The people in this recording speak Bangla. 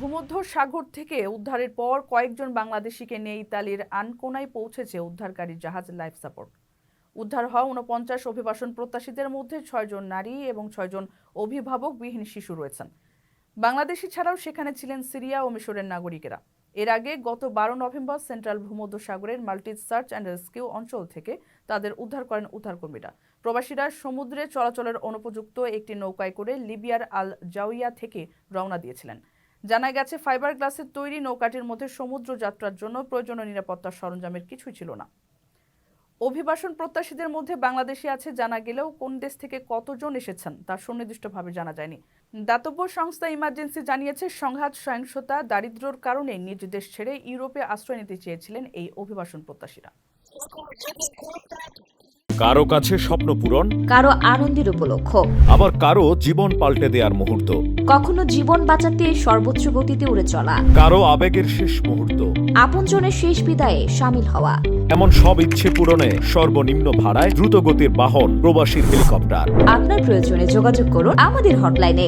ভূমধ্য সাগর থেকে উদ্ধারের পর কয়েকজন বাংলাদেশিকে নিয়ে ইতালির আনকোনায় পৌঁছেছে উদ্ধারকারী জাহাজ লাইফ সাপোর্ট। উদ্ধার হওয়া ৪৯ অভিবাসন প্রত্যাশীদের মধ্যে ৬ জন নারী এবং ৬ জন অভিভাবকবিহীন শিশু রয়েছেন। বাংলাদেশি ছাড়াও সেখানে ছিলেন সিরিয়া ও মিশরের নাগরিকেরা। এর আগে গত ১২ নভেম্বর সেন্ট্রাল ভূমধ্য সাগরের মাল্টি সার্চ অ্যান্ড রেস্কিউ অঞ্চল থেকে তাদের উদ্ধার করেন উদ্ধারকর্মীরা। প্রবাসীরা সমুদ্রে চলাচলের অনুপযুক্ত একটি নৌকায় করে লিবিয়ার আল জাউইয়া থেকে রওনা দিয়েছিলেন। জানা গেছে, ফাইবার গ্লাসের তৈরি নৌকাটির মধ্যে সমুদ্র যাত্রার জন্য প্রয়োজনীয় নিরাপত্তা সরঞ্জামের কিছুই ছিল না। অভিবাসন প্রত্যাশীদের মধ্যে বাংলাদেশি আছে জানা গেলেও কোন দেশ থেকে কতজন এসেছেন তা সুনির্দিষ্টভাবে জানা যায়নি। দাতব্য সংস্থা ইমার্জেন্সি জানিয়েছে, সংঘাত, সহিংসতা, দারিদ্র্যের কারণে নিজ দেশ ছেড়ে ইউরোপে আশ্রয় নিতে চেয়েছিলেন এই অভিবাসন প্রত্যাশীরা। কারো কাছে স্বপ্ন পূরণ, কারো আনন্দের উপলক্ষ, আবার কারো জীবন পাল্টে দেওয়ার মুহূর্ত, কখনো জীবন বাঁচাতে সর্বোচ্চ গতিতে উড়ে চলা, কারো আবেগের শেষ মুহূর্ত, আপনজনের শেষ বিদায়ে শামিল হওয়া। এমন সব ইচ্ছে পূরণে সর্বনিম্ন ভাড়ায় দ্রুতগতির বাহন প্রবাসীর হেলিকপ্টার। আপনার প্রয়োজনে যোগাযোগ করুন আমাদের হটলাইনে।